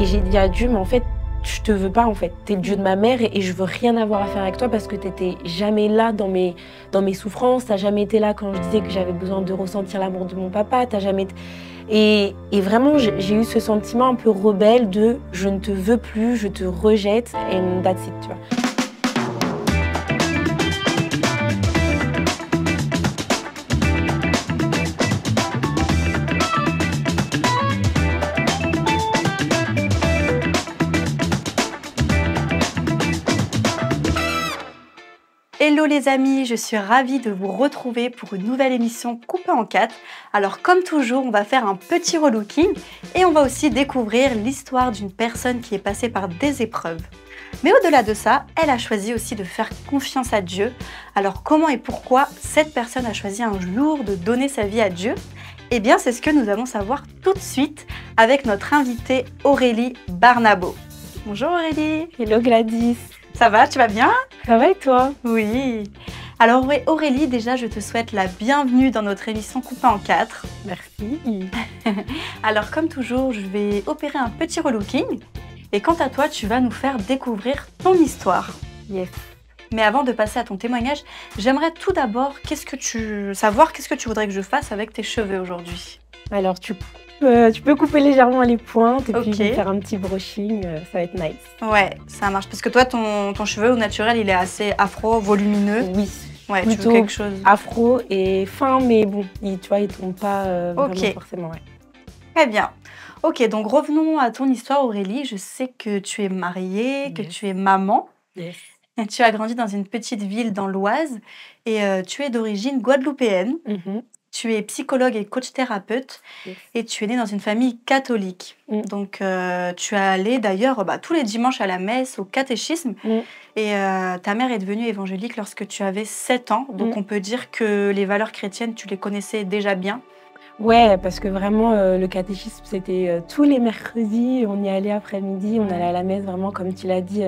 Et j'ai dit à Dieu, mais en fait, je te veux pas en fait. T'es le Dieu de ma mère et je veux rien avoir à faire avec toi parce que t'étais jamais là dans mes souffrances. T'as jamais été là quand je disais que j'avais besoin de ressentir l'amour de mon papa. T'as jamais été... Et vraiment, j'ai eu ce sentiment un peu rebelle de je ne te veux plus, je te rejette and that's it, tu vois. Hello les amis, je suis ravie de vous retrouver pour une nouvelle émission coupée en 4. Alors comme toujours, on va faire un petit relooking et on va aussi découvrir l'histoire d'une personne qui est passée par des épreuves. Mais au-delà de ça, elle a choisi aussi de faire confiance à Dieu. Alors comment et pourquoi cette personne a choisi un jour de donner sa vie à Dieu? Eh bien c'est ce que nous allons savoir tout de suite avec notre invitée Aurélie Barnabo. Bonjour Aurélie. Hello Gladys. Ça va, tu vas bien? Ça va et toi? Oui. Alors Aurélie, déjà je te souhaite la bienvenue dans notre émission coupée en 4. Merci. Alors comme toujours, je vais opérer un petit relooking. Et quant à toi, tu vas nous faire découvrir ton histoire. Yes. Mais avant de passer à ton témoignage, j'aimerais tout d'abord savoir qu'est-ce que tu voudrais que je fasse avec tes cheveux aujourd'hui. Alors tu peux couper légèrement les pointes et puis Ok. faire un petit brushing, ça va être nice. Ouais, ça marche. Parce que toi, ton cheveu au naturel, il est assez afro, volumineux. Oui. Ouais, tu Plutôt veux quelque chose. afro et fin, mais bon, tu vois, il tombe pas Ok. vraiment forcément. Ouais. Très bien. Ok, donc revenons à ton histoire Aurélie. Je sais que tu es mariée, que Yes. tu es maman. Yes. Tu as grandi dans une petite ville dans l'Oise et tu es d'origine guadeloupéenne. Mhm. Tu es psychologue et coach thérapeute Yes. et tu es née dans une famille catholique. Mm. Donc tu es allée d'ailleurs tous les dimanches à la messe, au catéchisme. Mm. Et ta mère est devenue évangélique lorsque tu avais 7 ans. Donc on peut dire que les valeurs chrétiennes, tu les connaissais déjà bien. Ouais, parce que vraiment, le catéchisme, c'était tous les mercredis, on y allait après-midi, on allait à la messe, vraiment, comme tu l'as dit,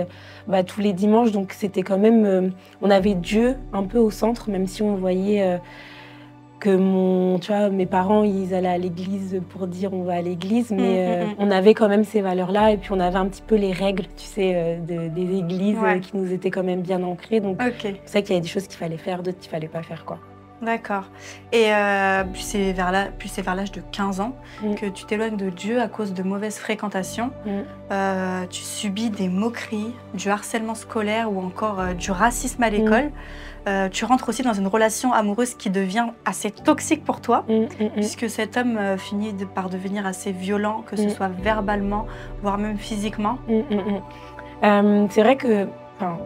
tous les dimanches. Donc, c'était quand même, on avait Dieu un peu au centre, même si on voyait que tu vois, mes parents, ils allaient à l'église pour dire on va à l'église, mais on avait quand même ces valeurs-là, et puis on avait un petit peu les règles, tu sais, des églises Ouais. qui nous étaient quand même bien ancrées. Donc, Ok, c'est vrai qu'il y avait des choses qu'il fallait faire, d'autres qu'il fallait pas faire, quoi. d'accord. Et puis c'est vers l'âge de 15 ans que tu t'éloignes de Dieu à cause de mauvaises fréquentations. Tu subis des moqueries, du harcèlement scolaire ou encore du racisme à l'école. Tu rentres aussi dans une relation amoureuse qui devient assez toxique pour toi, puisque cet homme finit par devenir assez violent, que ce soit verbalement, voire même physiquement. C'est vrai que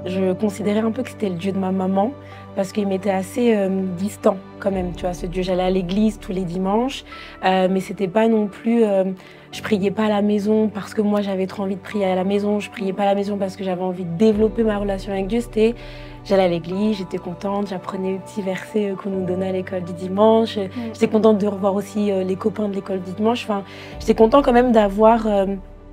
je considérais un peu que c'était le Dieu de ma maman parce qu'il m'était assez distant quand même, tu vois, ce Dieu. J'allais à l'église tous les dimanches, mais c'était pas non plus... je priais pas à la maison parce que moi j'avais trop envie de prier à la maison, je priais pas à la maison parce que j'avais envie de développer ma relation avec Dieu. C'était, j'allais à l'église, j'étais contente, j'apprenais les petits versets qu'on nous donnait à l'école du dimanche. J'étais contente de revoir aussi les copains de l'école du dimanche. Enfin, j'étais contente quand même d'avoir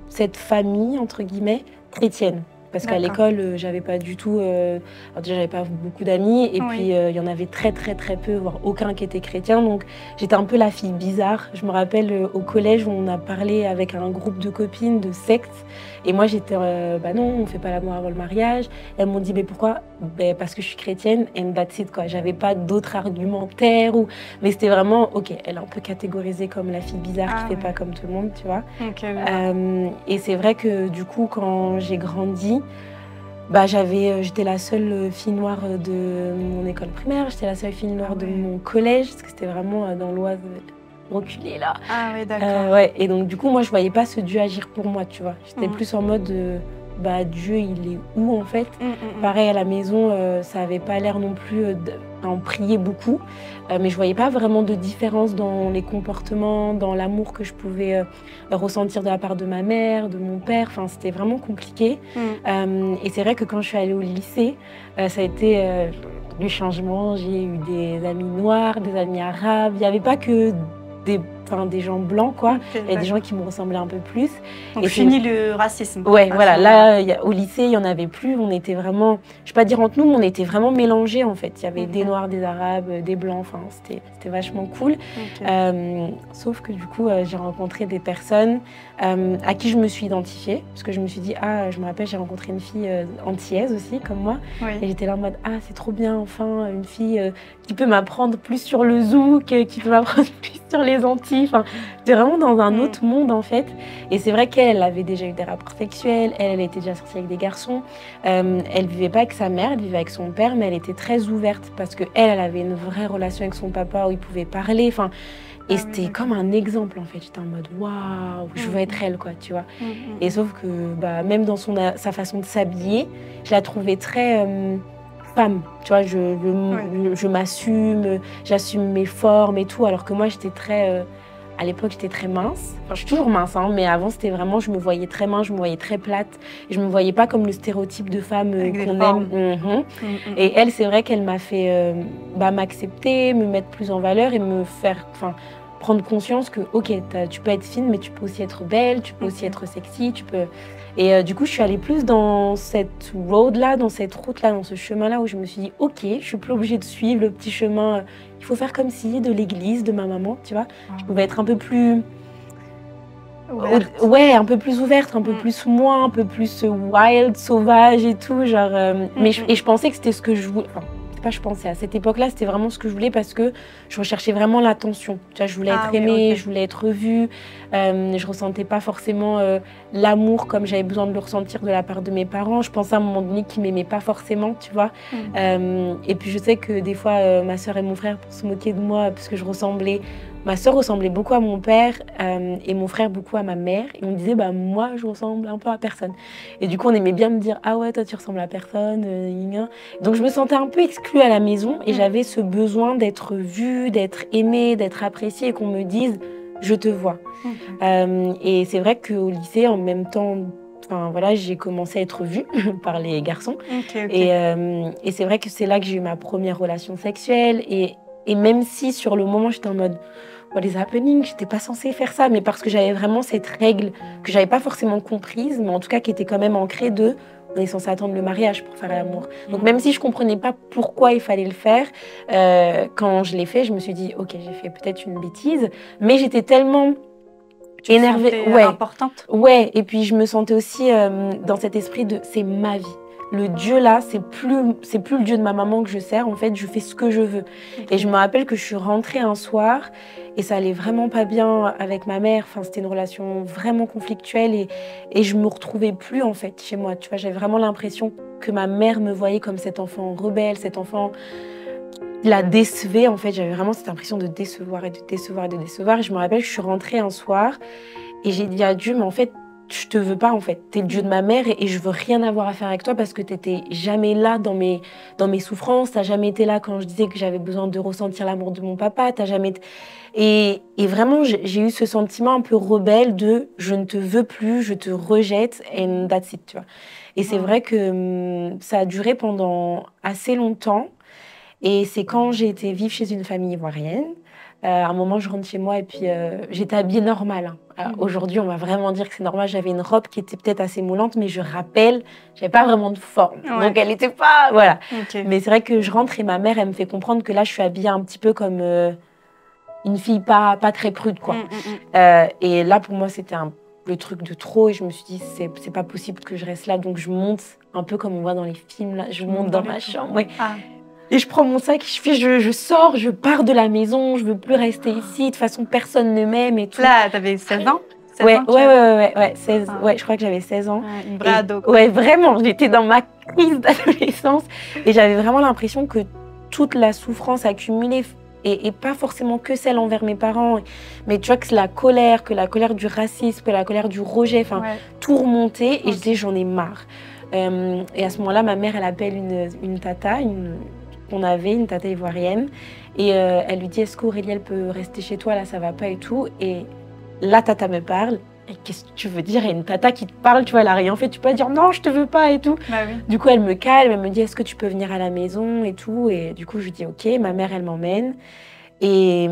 cette famille, entre guillemets, chrétienne. Parce qu'à l'école, j'avais pas du tout... alors déjà, j'avais pas beaucoup d'amis. Et puis, il y en avait très, très, très peu, voire aucun qui était chrétien. Donc, j'étais un peu la fille bizarre. Je me rappelle, au collège, on a parlé avec un groupe de copines de secte. Et moi, j'étais... non, on fait pas l'amour avant le mariage. Elles m'ont dit, mais pourquoi? Parce que je suis chrétienne. And that's it, quoi. J'avais pas d'autres argumentaires. Mais c'était vraiment... Ok, elle est un peu catégorisée comme la fille bizarre qui fait pas comme tout le monde, tu vois. Et c'est vrai que, du coup, quand j'ai grandi... j'étais la seule fille noire de mon école primaire, j'étais la seule fille noire de mon collège, parce que c'était vraiment dans l'Oise reculé là. Ah oui, d'accord. Ouais. Et donc du coup, moi, je voyais pas ce Dieu agir pour moi, tu vois. J'étais plus en mode, Dieu, il est où en fait? Pareil, à la maison, ça avait pas l'air non plus on priait beaucoup, mais je voyais pas vraiment de différence dans les comportements, dans l'amour que je pouvais ressentir de la part de ma mère, de mon père. Enfin, c'était vraiment compliqué. Et c'est vrai que quand je suis allée au lycée, ça a été du changement. J'ai eu des amis noirs, des amis arabes. Il n'y avait pas que des des gens blancs, quoi. Ok, Il y a des gens qui me ressemblaient un peu plus. Donc, Et fini le racisme. ouais, à voilà. ce moment-là. Là, au lycée, il n'y en avait plus. On était vraiment, je ne vais pas dire entre nous, mais on était vraiment mélangés, en fait. Il y avait des Noirs, des Arabes, des Blancs. Enfin, c'était vachement cool. Ok. Sauf que du coup, j'ai rencontré des personnes à qui je me suis identifiée. Parce que je me suis dit, ah, je me rappelle, j'ai rencontré une fille antillaise aussi, comme moi. Oui. Et j'étais là en mode, ah, c'est trop bien, enfin, une fille qui peut m'apprendre plus sur le zouk, qui peut m'apprendre plus sur les Antilles. Enfin, j'étais vraiment dans un autre monde, en fait. Et c'est vrai qu'elle avait déjà eu des rapports sexuels, elle était déjà sortie avec des garçons. Elle vivait pas avec sa mère, elle vivait avec son père, mais elle était très ouverte parce qu'elle avait une vraie relation avec son papa où ils pouvaient parler. Enfin, et c'était comme un exemple, en fait. J'étais en mode, waouh, je veux être elle, quoi, tu vois. Et sauf que, même dans sa façon de s'habiller, je la trouvais très femme. Tu vois, je m'assume, j'assume mes formes et tout, alors que moi, j'étais très... à l'époque, j'étais très mince. Enfin, je suis toujours mince, hein, mais avant, c'était vraiment, je me voyais très mince, je me voyais très plate. Et je me voyais pas comme le stéréotype de femme qu'on aime. Et elle, c'est vrai qu'elle m'a fait m'accepter, me mettre plus en valeur et me faire prendre conscience que, ok, tu peux être fine, mais tu peux aussi être belle, tu peux aussi être sexy, tu peux... Et du coup, je suis allée plus dans cette road-là, dans cette route-là, dans ce chemin-là où je me suis dit, ok, je suis plus obligée de suivre le petit chemin. Il faut faire comme si de l'église, de ma maman, tu vois. Je pouvais être un peu plus... Ouais, un peu plus ouverte, un peu plus moi, un peu plus wild, sauvage et tout. Genre, et je pensais que c'était ce que je voulais... Enfin, je pensais à cette époque-là, c'était vraiment ce que je voulais parce que je recherchais vraiment l'attention. Tu vois, je voulais être aimée, je voulais être vue. Je ressentais pas forcément l'amour comme j'avais besoin de le ressentir de la part de mes parents. Je pensais à un moment donné qu'ils m'aimaient pas forcément, tu vois. Et puis je sais que des fois, ma sœur et mon frère, pour se moquer de moi, parce que je ressemblais... Ma sœur ressemblait beaucoup à mon père et mon frère beaucoup à ma mère. Et on me disait, moi, je ressemble un peu à personne. Et du coup, on aimait bien me dire, ah ouais, toi, tu ressembles à personne. Donc, je me sentais un peu exclue à la maison et j'avais ce besoin d'être vue, d'être aimée, d'être appréciée et qu'on me dise, je te vois. Et c'est vrai qu'au lycée, en même temps, j'ai commencé à être vue par les garçons. Et c'est vrai que c'est là que j'ai eu ma première relation sexuelle. Et même si sur le moment, j'étais en mode... les happenings, j'étais pas censée faire ça, mais parce que j'avais vraiment cette règle que j'avais pas forcément comprise, mais en tout cas qui était quand même ancrée on est censé attendre le mariage pour faire l'amour. Donc même si je comprenais pas pourquoi il fallait le faire, quand je l'ai fait, je me suis dit, ok, j'ai fait peut-être une bêtise, mais j'étais tellement énervée. Importante. Ouais, et puis je me sentais aussi dans cet esprit de c'est ma vie. Le Dieu là, c'est plus le Dieu de ma maman que je sers. En fait, je fais ce que je veux. Et je me rappelle que je suis rentrée un soir et ça allait vraiment pas bien avec ma mère. Enfin, c'était une relation vraiment conflictuelle et je me retrouvais plus en fait chez moi. Tu vois, j'avais vraiment l'impression que ma mère me voyait comme cet enfant rebelle, cet enfant qui la décevait. En fait, j'avais vraiment cette impression de décevoir et de décevoir et de décevoir. Et je me rappelle que je suis rentrée un soir et j'ai dit à Dieu, mais en fait, je te veux pas en fait, t'es le Dieu de ma mère et je veux rien avoir à faire avec toi parce que t'étais jamais là dans mes souffrances, t'as jamais été là quand je disais que j'avais besoin de ressentir l'amour de mon papa, t'as jamais... Et vraiment, j'ai eu ce sentiment un peu rebelle de je ne te veux plus, je te rejette and that's it, tu vois. Et c'est vrai que ça a duré pendant assez longtemps et c'est quand j'ai été vivre chez une famille ivoirienne. À un moment, je rentre chez moi et puis j'étais habillée normal. Aujourd'hui, on va vraiment dire que c'est normal. J'avais une robe qui était peut-être assez moulante, mais je rappelle, j'avais pas vraiment de forme. Donc, elle n'était pas... Voilà. Mais c'est vrai que je rentre et ma mère, elle me fait comprendre que là, je suis habillée un petit peu comme une fille pas très prude, quoi. Et là, pour moi, c'était le truc de trop. Et je me suis dit, c'est pas possible que je reste là. Donc, je monte un peu comme on voit dans les films. Là. Je monte dans ma chambre. Ouais. Et je prends mon sac, je sors, je pars de la maison, je veux plus rester ici. De toute façon, personne ne m'aime et tout. Là, t'avais 16 ans? Ouais, 16, ouais, je crois que j'avais 16 ans. Une vraie ado. Ouais, vraiment, j'étais dans ma crise d'adolescence. Et j'avais vraiment l'impression que toute la souffrance accumulée, et pas forcément que celle envers mes parents, mais tu vois que la colère du racisme, que la colère du rejet, tout remontait. Et je disais, j'en ai marre. Et à ce moment-là, ma mère, elle appelle une tata, qu'on avait, une tata ivoirienne, et elle lui dit, est-ce qu'Aurélie, elle peut rester chez toi, là, ça va pas et tout. Et la tata me parle, et qu'est-ce que tu veux dire? Il y a une tata qui te parle, tu vois, elle a rien fait, tu peux pas dire non, je te veux pas et tout. Du coup, elle me calme, elle me dit, est-ce que tu peux venir à la maison et tout. Et du coup, je dis, ok, ma mère, elle m'emmène. Et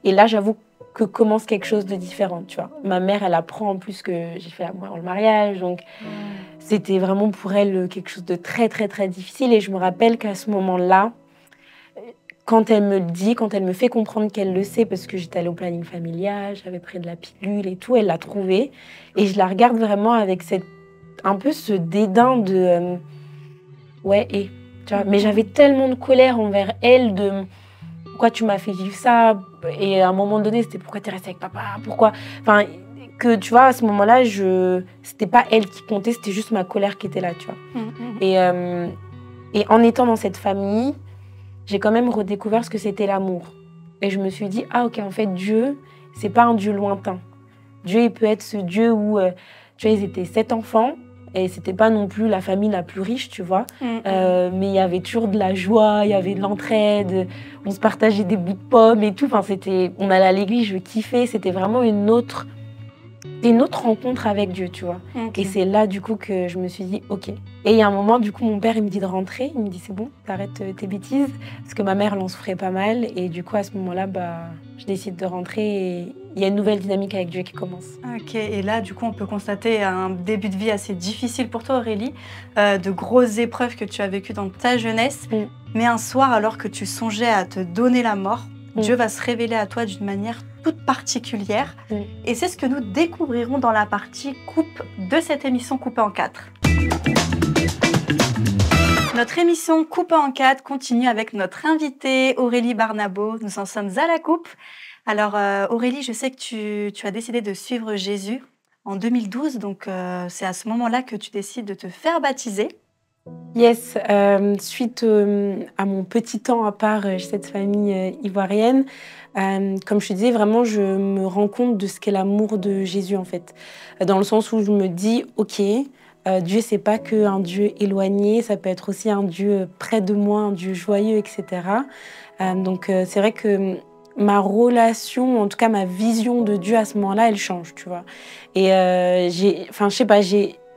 là, j'avoue, que commence quelque chose de différent, tu vois. Ma mère, elle apprend en plus que j'ai fait l'amour avant le mariage, donc c'était vraiment pour elle quelque chose de très, très, très difficile. Et je me rappelle qu'à ce moment-là, quand elle me le dit, quand elle me fait comprendre qu'elle le sait, parce que j'étais allée au planning familial, j'avais pris de la pilule et tout, elle l'a trouvé. Et je la regarde vraiment avec un peu ce dédain de... ouais, et... Tu vois, mais j'avais tellement de colère envers elle de... Pourquoi tu m'as fait vivre ça? Et à un moment donné, c'était pourquoi tu es restée avec papa? Pourquoi? Enfin, que tu vois, à ce moment-là, c'était pas elle qui comptait, c'était juste ma colère qui était là, tu vois. Et en étant dans cette famille, j'ai quand même redécouvert ce que c'était l'amour. Et je me suis dit, ah ok, en fait, Dieu, c'est pas un Dieu lointain. Dieu, il peut être ce Dieu où, tu vois, ils étaient 7 enfants, et c'était pas non plus la famille la plus riche, tu vois. Mais il y avait toujours de la joie, il y avait de l'entraide, on se partageait des bouts de pommes et tout. Enfin, on allait à l'église, je kiffais, c'était vraiment une autre rencontre avec Dieu, tu vois. Et c'est là, du coup, que je me suis dit, ok. Et il y a un moment, du coup, mon père, il me dit de rentrer. Il me dit, c'est bon, t'arrêtes tes bêtises. Parce que ma mère, elle en souffrait pas mal. Et du coup, à ce moment-là, je décide de rentrer. Et il y a une nouvelle dynamique avec Dieu qui commence. Ok, et là, du coup, on peut constater un début de vie assez difficile pour toi, Aurélie. De grosses épreuves que tu as vécues dans ta jeunesse. Mais un soir, alors que tu songeais à te donner la mort, Dieu va se révéler à toi d'une manière toute particulière. Et c'est ce que nous découvrirons dans la partie coupe de cette émission Coupée en 4. Notre émission Coupée en 4 continue avec notre invitée Aurélie Barnabo. Nous en sommes à la coupe. Alors Aurélie, je sais que tu as décidé de suivre Jésus en 2012. Donc c'est à ce moment-là que tu décides de te faire baptiser. Yes, suite à mon petit temps à part chez cette famille ivoirienne, comme je te disais, vraiment, je me rends compte de ce qu'est l'amour de Jésus, en fait. Dans le sens où je me dis, ok, Dieu, c'est pas qu'un Dieu éloigné, ça peut être aussi un Dieu près de moi, un Dieu joyeux, etc. Donc, c'est vrai que ma relation, en tout cas ma vision de Dieu à ce moment-là, elle change, tu vois. Et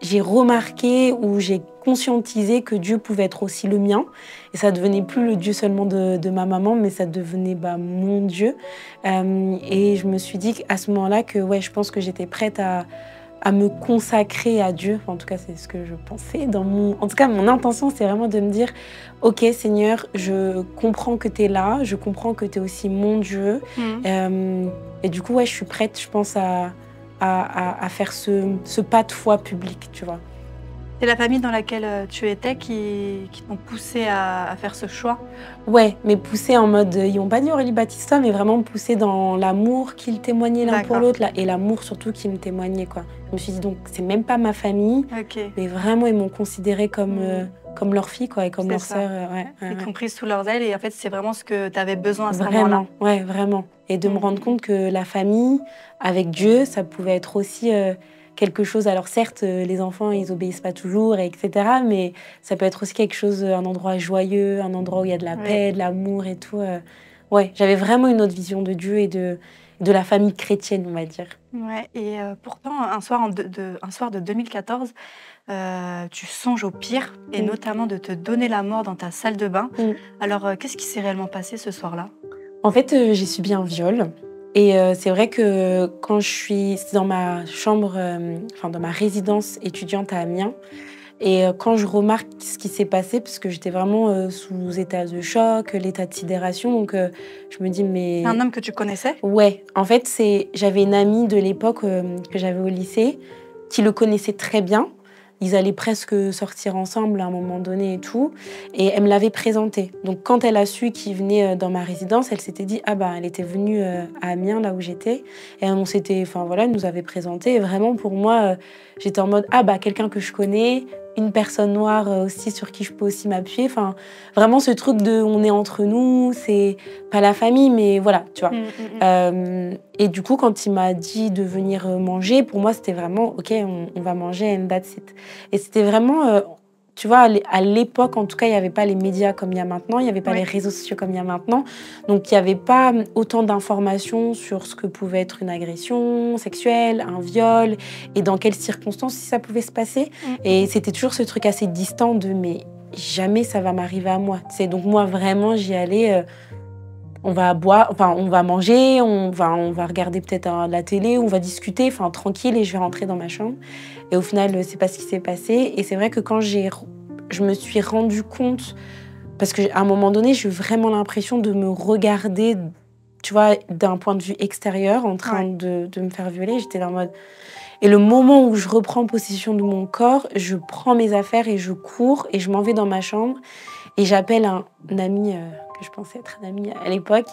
j'ai remarqué ou j'ai conscientisé que Dieu pouvait être aussi le mien. Et ça devenait plus le Dieu seulement de ma maman, mais ça devenait mon Dieu. Et je me suis dit à ce moment-là que ouais, je pense que j'étais prête à me consacrer à Dieu. Enfin, en tout cas, c'est ce que je pensais. En tout cas, mon intention, c'est vraiment de me dire « Ok, Seigneur, je comprends que tu es là, je comprends que tu es aussi mon Dieu. Et du coup, ouais, je suis prête, je pense, à faire ce pas de foi public, tu vois. C'est la famille dans laquelle tu étais qui t'ont poussé à faire ce choix? Ouais, mais poussé en mode, ils n'ont pas dit Aurélie Batista, mais vraiment poussé dans l'amour qu'ils témoignaient l'un pour l'autre, et l'amour surtout qu'ils me témoignaient, quoi. Je me suis dit, donc, c'est même pas ma famille, mais vraiment, ils m'ont considérée comme leur fille, quoi, et comme leur sœur. Ils t'ont prise sous leurs ailes, et en fait, c'est vraiment ce que tu avais besoin à ce moment-là. moment-là. Ouais, vraiment. Et de me rendre compte que la famille, avec Dieu, ça pouvait être aussi quelque chose. Alors certes, les enfants, ils obéissent pas toujours, etc. Mais ça peut être aussi quelque chose, un endroit joyeux, un endroit où il y a de la paix, de l'amour et tout. Ouais, j'avais vraiment une autre vision de Dieu et de la famille chrétienne, on va dire. Ouais, et pourtant, un soir de 2014, tu songes au pire, et notamment de te donner la mort dans ta salle de bain. Alors, qu'est-ce qui s'est réellement passé ce soir-là? En fait, j'ai subi un viol. Et c'est vrai que quand je suis dans ma chambre, dans ma résidence étudiante à Amiens, et quand je remarque ce qui s'est passé, parce que j'étais vraiment sous état de choc, l'état de sidération, donc je me dis mais... C'est un homme que tu connaissais? Ouais, en fait, j'avais une amie de l'époque que j'avais au lycée qui le connaissait très bien. Ils allaient presque sortir ensemble à un moment donné et tout. Et elle me l'avait présenté. Donc, quand elle a su qu'il venait dans ma résidence, elle s'était dit, ah bah, elle était venue à Amiens, là où j'étais. Et on s'était, elle nous avait présenté. Et vraiment, pour moi, j'étais en mode, ah bah, quelqu'un que je connais, une personne noire aussi sur qui je peux aussi m'appuyer. Enfin, vraiment ce truc de, on est entre nous, c'est pas la famille, mais voilà, tu vois. Et du coup, quand il m'a dit de venir manger, pour moi, c'était vraiment, ok, on va manger and that's it. Et c'était vraiment, tu vois, à l'époque, en tout cas, il n'y avait pas les médias comme il y a maintenant, il n'y avait pas les réseaux sociaux comme il y a maintenant. Donc, il n'y avait pas autant d'informations sur ce que pouvait être une agression sexuelle, un viol, et dans quelles circonstances ça pouvait se passer. Et c'était toujours ce truc assez distant de, mais jamais ça va m'arriver à moi. Donc, moi, vraiment, j'y allais... On va boire, enfin, on va manger, on va regarder peut-être la télé, on va discuter, enfin, tranquille, et je vais rentrer dans ma chambre. Et au final, c'est pas ce qui s'est passé. Et c'est vrai que quand je me suis rendu compte, parce qu'à un moment donné, j'ai eu vraiment l'impression de me regarder, tu vois, d'un point de vue extérieur, en train de me faire violer. J'étais là en mode... Et le moment où je reprends possession de mon corps, je prends mes affaires et je cours et je m'en vais dans ma chambre. Et j'appelle un ami que je pensais être un ami à l'époque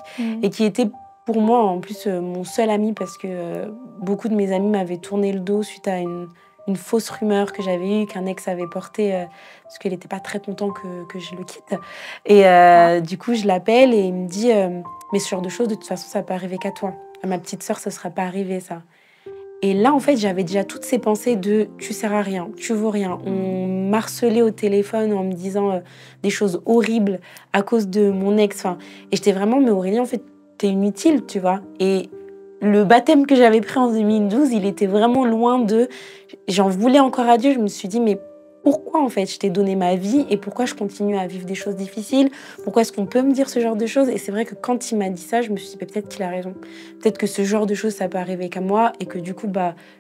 et qui était pour moi en plus mon seul ami parce que beaucoup de mes amis m'avaient tourné le dos suite à une fausse rumeur que j'avais eue, qu'un ex avait portée parce qu'il n'était pas très content que je le quitte. Et du coup, je l'appelle et il me dit mais ce genre de choses, de toute façon, ça peut arriver qu'à toi. À ma petite sœur, ça ne sera pas arrivé, ça. Et là, en fait, j'avais déjà toutes ces pensées de « tu sers à rien, tu vaux rien ». On m'harcelait au téléphone en me disant des choses horribles à cause de mon ex. Enfin, et j'étais vraiment « mais Aurélie, en fait, t'es inutile, tu vois ». Et le baptême que j'avais pris en 2012, il était vraiment loin de... J'en voulais encore à Dieu. Je me suis dit « mais pourquoi, en fait, je t'ai donné ma vie et pourquoi je continue à vivre des choses difficiles? Pourquoi est-ce qu'on peut me dire ce genre de choses ?» Et c'est vrai que quand il m'a dit ça, je me suis dit peut-être qu'il a raison. Peut-être que ce genre de choses, ça peut arriver qu'à moi et que du coup,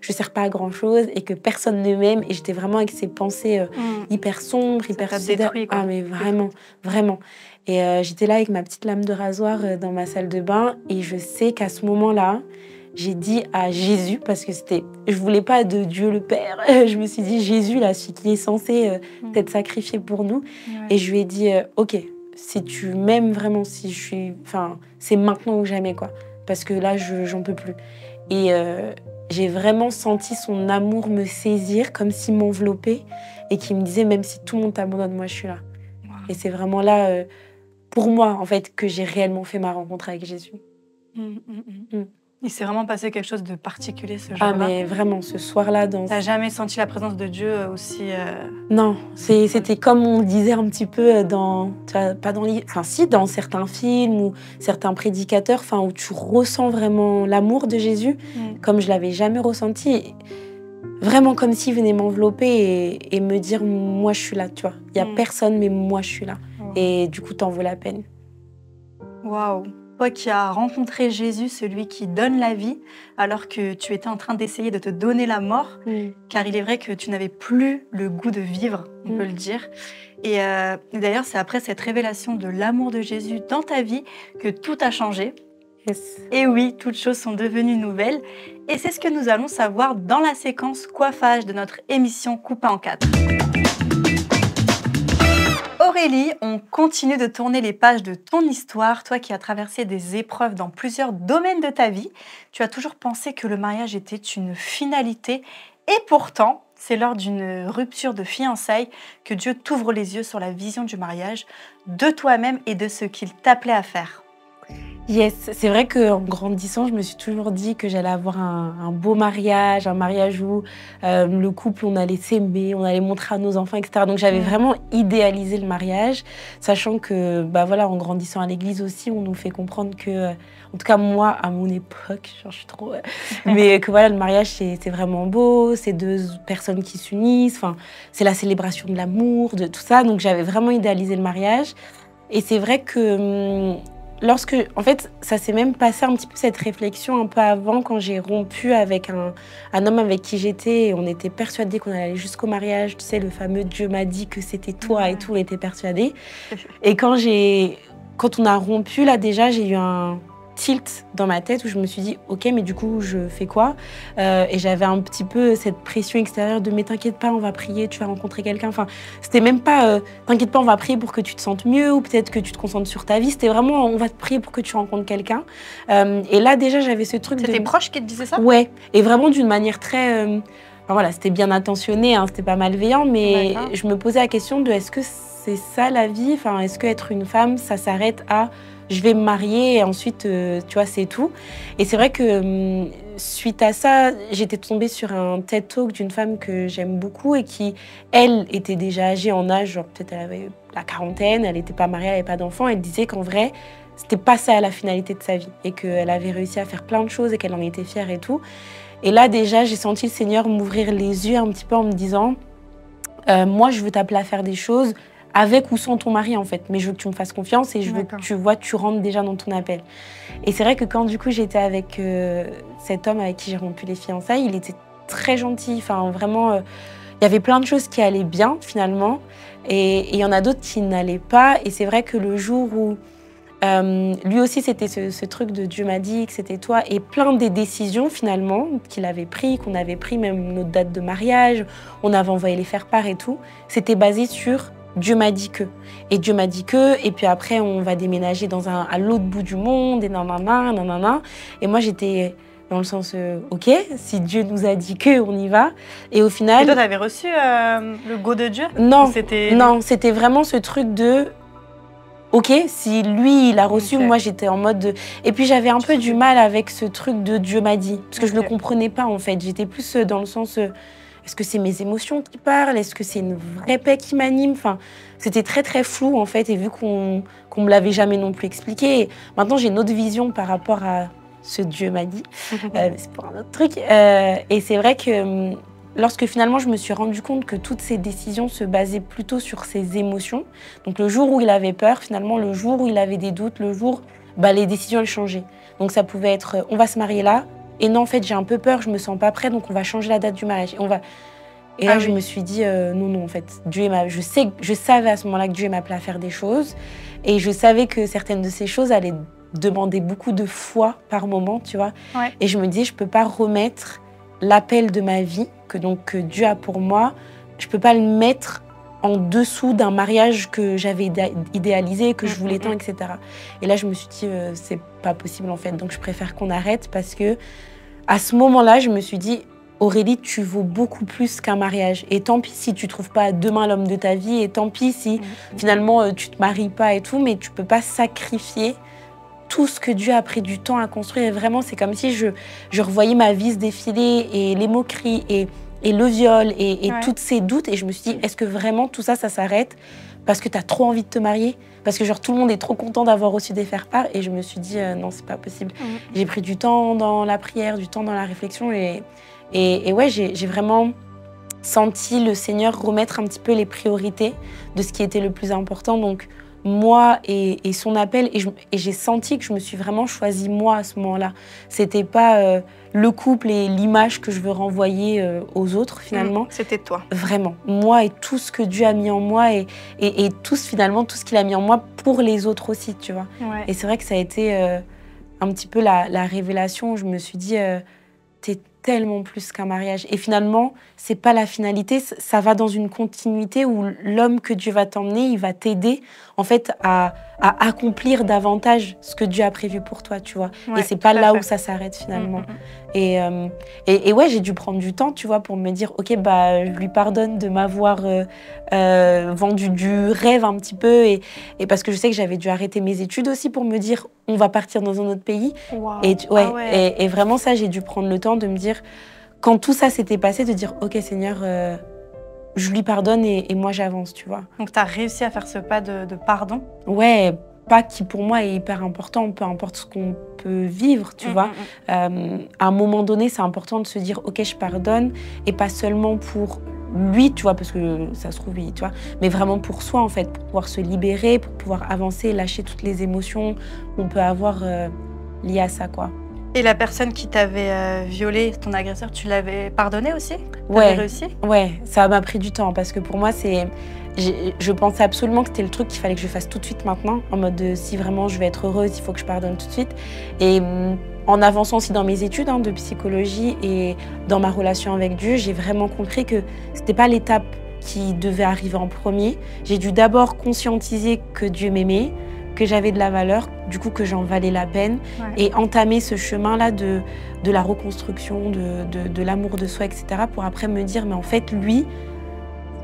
je ne sers pas à grand-chose et que personne ne m'aime. Et j'étais vraiment avec ces pensées hyper sombres, hyper suicidaires. Ah, mais vraiment, vraiment. Et j'étais là avec ma petite lame de rasoir dans ma salle de bain et je sais qu'à ce moment-là, j'ai dit à Jésus, parce que je voulais pas de Dieu le Père, je me suis dit Jésus, là, celui qui est censé être sacrifié pour nous. Ouais. Et je lui ai dit, ok, si tu m'aimes vraiment, si je suis, enfin, c'est maintenant ou jamais, quoi. Parce que là, j'en peux plus. Et j'ai vraiment senti son amour me saisir, comme s'il m'enveloppait, et qui me disait, même si tout le monde t'abandonne, moi, je suis là. Wow. Et c'est vraiment là, pour moi, en fait, que j'ai réellement fait ma rencontre avec Jésus. Il s'est vraiment passé quelque chose de particulier ce jour-là. Ah, mais vraiment, ce soir-là... T'as jamais senti la présence de Dieu aussi... Non, c'était comme on le disait un petit peu dans... Tu vois, pas dans les... Enfin, si, dans certains films ou certains prédicateurs, enfin, où tu ressens vraiment l'amour de Jésus, comme je l'avais jamais ressenti. Vraiment comme s'il venait m'envelopper et me dire, moi, je suis là, tu vois. Il y a personne, mais moi, je suis là. Et du coup, t'en vaut la peine. Waouh! Toi qui as rencontré Jésus, celui qui donne la vie, alors que tu étais en train d'essayer de te donner la mort, car il est vrai que tu n'avais plus le goût de vivre, on peut le dire. Et d'ailleurs, c'est après cette révélation de l'amour de Jésus dans ta vie que tout a changé. Yes. Et oui, toutes choses sont devenues nouvelles. Et c'est ce que nous allons savoir dans la séquence coiffage de notre émission Coupée en 4. Aurélie, on continue de tourner les pages de ton histoire. Toi qui as traversé des épreuves dans plusieurs domaines de ta vie, tu as toujours pensé que le mariage était une finalité. Et pourtant, c'est lors d'une rupture de fiançailles que Dieu t'ouvre les yeux sur la vision du mariage, de toi-même et de ce qu'il t'appelait à faire. Yes, c'est vrai qu'en grandissant, je me suis toujours dit que j'allais avoir un beau mariage, un mariage où le couple, on allait s'aimer, on allait montrer à nos enfants, etc. Donc j'avais vraiment idéalisé le mariage, sachant que, voilà, en grandissant à l'église aussi, on nous fait comprendre que, en tout cas moi, à mon époque, genre, je suis trop... mais que voilà, le mariage, c'est vraiment beau, c'est deux personnes qui s'unissent, c'est la célébration de l'amour, de tout ça. Donc j'avais vraiment idéalisé le mariage. Et c'est vrai que... en fait, ça s'est même passé un petit peu cette réflexion un peu avant, quand j'ai rompu avec un homme avec qui j'étais, et on était persuadés qu'on allait aller jusqu'au mariage. Tu sais, le fameux Dieu m'a dit que c'était toi et tout, on était persuadés. Et quand on a rompu, là déjà, j'ai eu un tilt dans ma tête où je me suis dit, ok, mais du coup, je fais quoi? Et j'avais un petit peu cette pression extérieure de, mais t'inquiète pas, on va prier, tu vas rencontrer quelqu'un. Enfin, c'était même pas, t'inquiète pas, on va prier pour que tu te sentes mieux, ou peut-être que tu te concentres sur ta vie. C'était vraiment, on va te prier pour que tu rencontres quelqu'un. Et là, déjà, j'avais ce truc C'était proche qui te disait ça? Ouais, et vraiment d'une manière très... Enfin, voilà, c'était bien intentionné, hein, c'était pas malveillant, mais je me posais la question de, est-ce que c'est ça la vie? Enfin, est-ce qu'être une femme, ça s'arrête à... je vais me marier et ensuite, tu vois, c'est tout. Et c'est vrai que suite à ça, j'étais tombée sur un TED Talk d'une femme que j'aime beaucoup et qui, elle, était déjà âgée en âge, genre peut-être elle avait la quarantaine, elle n'était pas mariée, elle n'avait pas d'enfant. Elle disait qu'en vrai, c'était pas ça la finalité de sa vie et qu'elle avait réussi à faire plein de choses et qu'elle en était fière et tout. Et là, déjà, j'ai senti le Seigneur m'ouvrir les yeux un petit peu en me disant « Moi, je veux t'appeler à faire des choses avec ou sans ton mari en fait, mais je veux que tu me fasses confiance et je veux que tu rentres déjà dans ton appel. Et c'est vrai que quand du coup j'étais avec cet homme avec qui j'ai rompu les fiançailles, il était très gentil, enfin vraiment, il y avait plein de choses qui allaient bien finalement, et il y en a d'autres qui n'allaient pas. Et c'est vrai que le jour où lui aussi, c'était ce truc de Dieu m'a dit que c'était toi, et plein des décisions finalement qu'il avait pris, qu'on avait pris, même notre date de mariage, on avait envoyé les faire-part et tout, c'était basé sur Dieu m'a dit que. Et Dieu m'a dit que, et puis après on va déménager à l'autre bout du monde, et nanana, nanana. Et moi j'étais dans le sens, ok, si Dieu nous a dit que, on y va. Et au final... Et toi, t'avais reçu le go de Dieu? Non, c'était vraiment ce truc de... Ok, si lui, il a reçu, moi, j'étais en mode... Et puis, j'avais un peu du mal avec ce truc de Dieu m'a dit. Parce que je ne le comprenais pas, en fait. J'étais plus dans le sens... Est-ce que c'est mes émotions qui parlent? Est-ce que c'est une vraie paix qui m'anime? Enfin, c'était très, très flou, en fait. Et vu qu'on ne me l'avait jamais non plus expliqué, maintenant, j'ai une autre vision par rapport à ce Dieu m'a dit. C'est pour un autre truc. Et c'est vrai que... Lorsque finalement je me suis rendu compte que toutes ces décisions se basaient plutôt sur ses émotions, donc le jour où il avait peur, finalement le jour où il avait des doutes, le jour, les décisions elles changeaient. Donc ça pouvait être on va se marier là, et non en fait j'ai un peu peur, je me sens pas prête, donc on va changer la date du mariage. Et là je me suis dit non en fait, je savais à ce moment-là que Dieu m'appelait à faire des choses, et je savais que certaines de ces choses allaient demander beaucoup de foi par moment, tu vois. Ouais. Et je me disais je peux pas remettre l'appel de ma vie que Dieu a pour moi, je peux pas le mettre en dessous d'un mariage que j'avais idéalisé, que je voulais tant, etc. Et là, je me suis dit, c'est pas possible en fait, donc je préfère qu'on arrête, parce que à ce moment-là, je me suis dit, Aurélie, tu vaux beaucoup plus qu'un mariage. Et tant pis si tu trouves pas demain l'homme de ta vie, et tant pis si finalement tu te maries pas et tout, mais tu peux pas sacrifier tout ce que Dieu a pris du temps à construire. Et vraiment, c'est comme si je revoyais ma vie se défiler, et les moqueries, et le viol, et tous ces doutes. Et je me suis dit, est-ce que vraiment tout ça, ça s'arrête parce que tu as trop envie de te marier? Parce que genre tout le monde est trop content d'avoir reçu des faire-part. Et je me suis dit, non, c'est pas possible. J'ai pris du temps dans la prière, du temps dans la réflexion. Et ouais, j'ai vraiment senti le Seigneur remettre un petit peu les priorités de ce qui était le plus important. Donc, moi et son appel, et j'ai senti que je me suis vraiment choisie moi à ce moment-là. C'était pas le couple et l'image que je veux renvoyer aux autres finalement. C'était toi. Vraiment, moi et tout ce que Dieu a mis en moi, et finalement tout ce qu'il a mis en moi pour les autres aussi, tu vois. Ouais. Et c'est vrai que ça a été un petit peu la révélation où je me suis dit, t'es tellement plus qu'un mariage. Et finalement, c'est pas la finalité, ça va dans une continuité où l'homme que Dieu va t'emmener, il va t'aider en fait à accomplir davantage ce que Dieu a prévu pour toi, tu vois. Ouais, et c'est pas là où ça s'arrête finalement. Et ouais, j'ai dû prendre du temps, tu vois, pour me dire, ok, je lui pardonne de m'avoir vendu du rêve un petit peu, et parce que je sais que j'avais dû arrêter mes études aussi pour me dire, on va partir dans un autre pays. Wow. Et vraiment ça, j'ai dû prendre le temps de me dire, quand tout ça s'était passé, de dire, ok Seigneur, je lui pardonne et moi j'avance, tu vois. Donc tu as réussi à faire ce pas de pardon? Ouais, pas qui pour moi est hyper important, peu importe ce qu'on peut vivre, tu vois. À un moment donné, c'est important de se dire, ok, je pardonne, et pas seulement pour lui, tu vois, parce que ça se trouve, lui, tu vois, mais vraiment pour soi, en fait, pour pouvoir se libérer, pour pouvoir avancer, lâcher toutes les émotions qu'on peut avoir liées à ça, quoi. Et la personne qui t'avait violée, ton agresseur, tu l'avais pardonné aussi? Ouais, réussi? Ouais, ça m'a pris du temps, parce que pour moi, je pensais absolument que c'était le truc qu'il fallait que je fasse tout de suite maintenant, en mode si vraiment je vais être heureuse, il faut que je pardonne tout de suite. Et en avançant aussi dans mes études de psychologie et dans ma relation avec Dieu, j'ai vraiment compris que c'était pas l'étape qui devait arriver en premier. J'ai dû d'abord conscientiser que Dieu m'aimait, que j'avais de la valeur, du coup que j'en valais la peine, et entamer ce chemin-là de la reconstruction, de l'amour de soi, etc. pour après me dire, mais en fait, lui,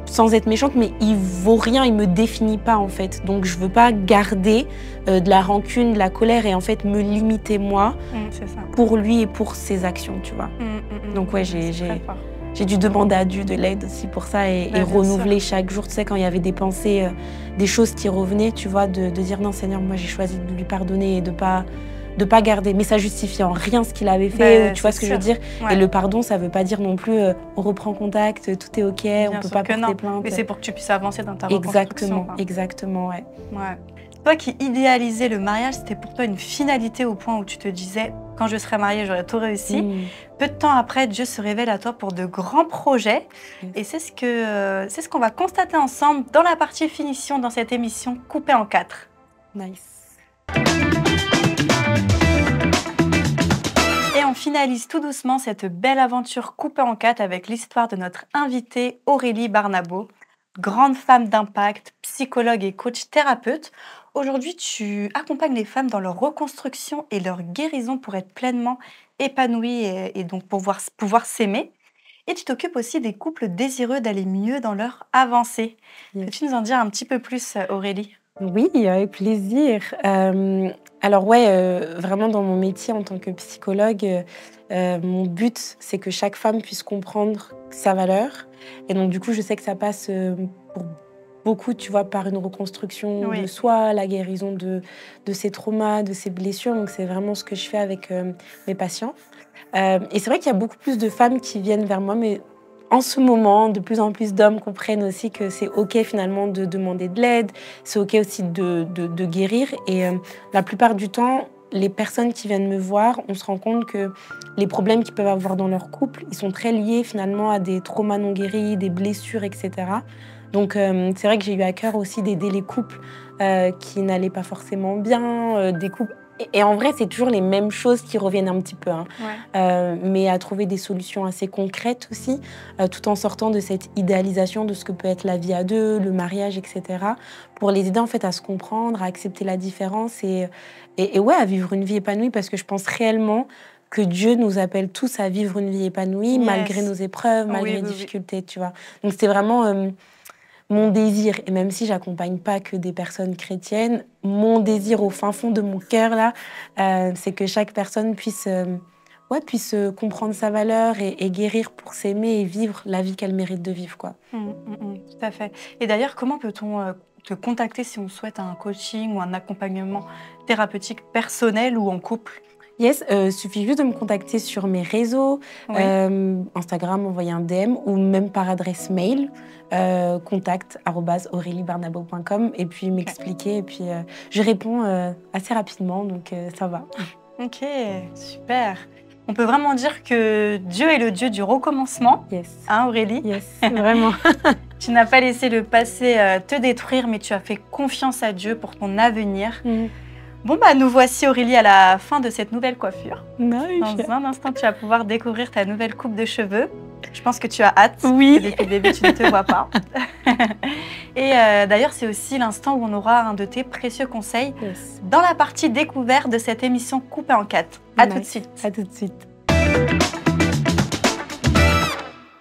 sans être méchante, mais il vaut rien, il me définit pas en fait. Donc je veux pas garder de la rancune, de la colère, et en fait me limiter moi pour lui et pour ses actions, tu vois. Donc ouais, j'ai dû demander à Dieu de l'aide aussi pour ça, et renouveler chaque jour, tu sais, quand il y avait des pensées, des choses qui revenaient, tu vois, de dire non Seigneur, moi j'ai choisi de lui pardonner et de pas de pas garder. Mais ça justifie en rien ce qu'il avait fait, ou tu vois ce que je veux dire. Ouais. Et le pardon, ça veut pas dire non plus on reprend contact, tout est ok, Bien on peut sûr pas que porter non. plainte. Mais c'est pour que tu puisses avancer dans ta reconstruction. Exactement, ouais. Ouais. Toi qui idéalisais le mariage, c'était pour toi une finalité au point où tu te disais « quand je serai mariée, j'aurai tout réussi ». Peu de temps après, Dieu se révèle à toi pour de grands projets. Et c'est ce qu'on va constater ensemble dans la partie finition dans cette émission coupée en 4. Nice. Et on finalise tout doucement cette belle aventure coupée en 4 avec l'histoire de notre invitée Aurélie Barnabo, grande femme d'impact, psychologue et coach thérapeute. Aujourd'hui, tu accompagnes les femmes dans leur reconstruction et leur guérison pour être pleinement épanouies et donc pouvoir s'aimer. Et tu t'occupes aussi des couples désireux d'aller mieux dans leur avancée. Yes. Peux-tu nous en dire un petit peu plus, Aurélie ? Oui, avec plaisir. Alors ouais, vraiment dans mon métier en tant que psychologue, mon but, c'est que chaque femme puisse comprendre sa valeur. Et donc du coup, je sais que ça passe pour beaucoup, tu vois, par une reconstruction de soi, la guérison de ses traumas, de ses blessures. Donc c'est vraiment ce que je fais avec mes patients. Et c'est vrai qu'il y a beaucoup plus de femmes qui viennent vers moi, mais en ce moment, de plus en plus d'hommes comprennent aussi que c'est OK finalement de demander de l'aide, c'est OK aussi de guérir. Et la plupart du temps, les personnes qui viennent me voir, on se rend compte que les problèmes qu'ils peuvent avoir dans leur couple, ils sont très liés finalement à des traumas non guéris, des blessures, etc. Donc c'est vrai que j'ai eu à cœur aussi d'aider les couples qui n'allaient pas forcément bien, des couples. Et en vrai, c'est toujours les mêmes choses qui reviennent un petit peu, hein. Mais à trouver des solutions assez concrètes aussi, tout en sortant de cette idéalisation de ce que peut être la vie à deux, le mariage, etc. Pour les aider en fait à se comprendre, à accepter la différence et ouais, à vivre une vie épanouie, parce que je pense réellement que Dieu nous appelle tous à vivre une vie épanouie, malgré nos épreuves, malgré les difficultés, tu vois. Donc c'était vraiment mon désir, et même si j'accompagne pas que des personnes chrétiennes, mon désir au fin fond de mon cœur là, c'est que chaque personne puisse comprendre sa valeur et guérir pour s'aimer et vivre la vie qu'elle mérite de vivre, quoi. Tout à fait. Et d'ailleurs, comment peut-on te contacter si on souhaite un coaching ou un accompagnement thérapeutique personnel ou en couple ? Yes, suffit juste de me contacter sur mes réseaux, Instagram, envoyer un DM ou même par adresse mail, contact@aureliebarnabo.com, et puis m'expliquer. Et puis je réponds assez rapidement, donc ça va. Ok, super. On peut vraiment dire que Dieu est le Dieu du recommencement, hein, Aurélie ? Yes, vraiment. Tu n'as pas laissé le passé te détruire, mais tu as fait confiance à Dieu pour ton avenir. Bon, bah, nous voici, Aurélie, à la fin de cette nouvelle coiffure. Nice. Dans un instant, tu vas pouvoir découvrir ta nouvelle coupe de cheveux. Je pense que tu as hâte. Oui. Depuis le début, tu ne te vois pas. Et d'ailleurs, c'est aussi l'instant où on aura un de tes précieux conseils dans la partie découverte de cette émission coupée en 4. À tout de suite. À tout de suite.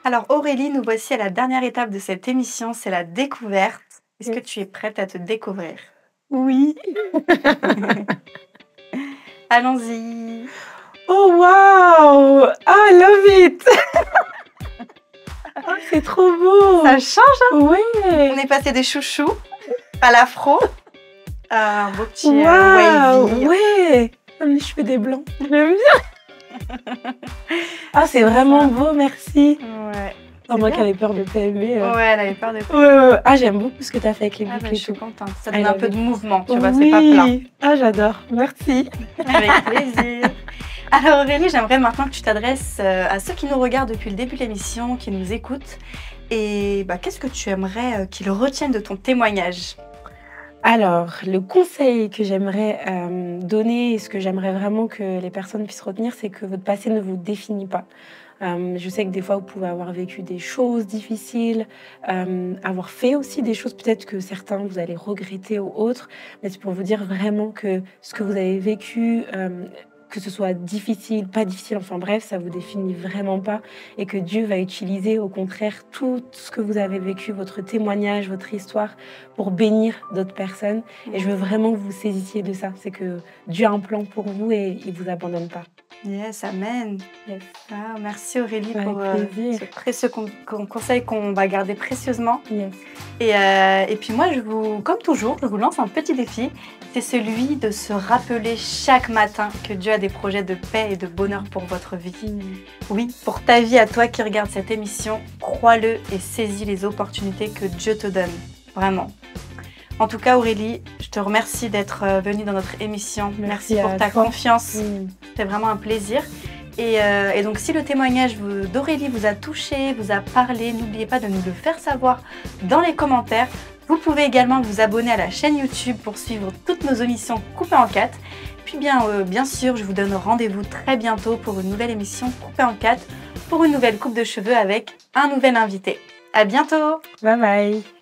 Alors, Aurélie, nous voici à la dernière étape de cette émission, c'est la découverte. Est-ce que tu es prête à te découvrir ? Oui. Allons-y. Oh wow! I love it. Oh, c'est trop beau. Ça change, hein? Oui. On est passé des chouchous à l'afro, à un beau petit wavy. Ouais. Comme les cheveux des blancs. J'aime bien. Ah, c'est vraiment beau, merci. Ouais. Oh, moi qui avais peur de PMB. Ouais, elle avait peur de PMB. Ouais. Ah, j'aime beaucoup ce que tu as fait avec les boucles et tout. Je suis contente. Ça donne un peu de mouvement, tu vois, oui. C'est pas plat. Ah, j'adore. Merci. Avec plaisir. Alors Aurélie, j'aimerais maintenant que tu t'adresses à ceux qui nous regardent depuis le début de l'émission, qui nous écoutent. Et qu'est-ce que tu aimerais qu'ils retiennent de ton témoignage ? Alors, le conseil que j'aimerais donner, et ce que j'aimerais vraiment que les personnes puissent retenir, c'est que votre passé ne vous définit pas. Je sais que des fois, vous pouvez avoir vécu des choses difficiles, avoir fait aussi des choses peut-être que certains, vous allez regretter ou autres. Mais c'est pour vous dire vraiment que ce que vous avez vécu, que ce soit difficile, pas difficile, enfin bref, ça vous définit vraiment pas, et que Dieu va utiliser au contraire tout ce que vous avez vécu, votre témoignage, votre histoire, pour bénir d'autres personnes. Et je veux vraiment que vous saisissiez de ça, c'est que Dieu a un plan pour vous et il vous abandonne pas. Yes, amen. Yes. Ah, merci Aurélie Avec pour plaisir. ce précieux conseil qu'on va garder précieusement. Yes. Et puis moi, comme toujours, je vous lance un petit défi. C'est celui de se rappeler chaque matin que Dieu a des projets de paix et de bonheur pour votre vie. Oui, pour ta vie, à toi qui regardes cette émission, crois-le et saisis les opportunités que Dieu te donne. Vraiment. En tout cas, Aurélie, je te remercie d'être venue dans notre émission. Merci pour ta confiance. C'est vraiment un plaisir. Et donc, si le témoignage d'Aurélie vous a touché, vous a parlé, n'oubliez pas de nous le faire savoir dans les commentaires. Vous pouvez également vous abonner à la chaîne YouTube pour suivre toutes nos émissions coupées en 4. Puis bien sûr, je vous donne rendez-vous très bientôt pour une nouvelle émission coupée en 4, pour une nouvelle coupe de cheveux avec un nouvel invité. À bientôt! Bye bye!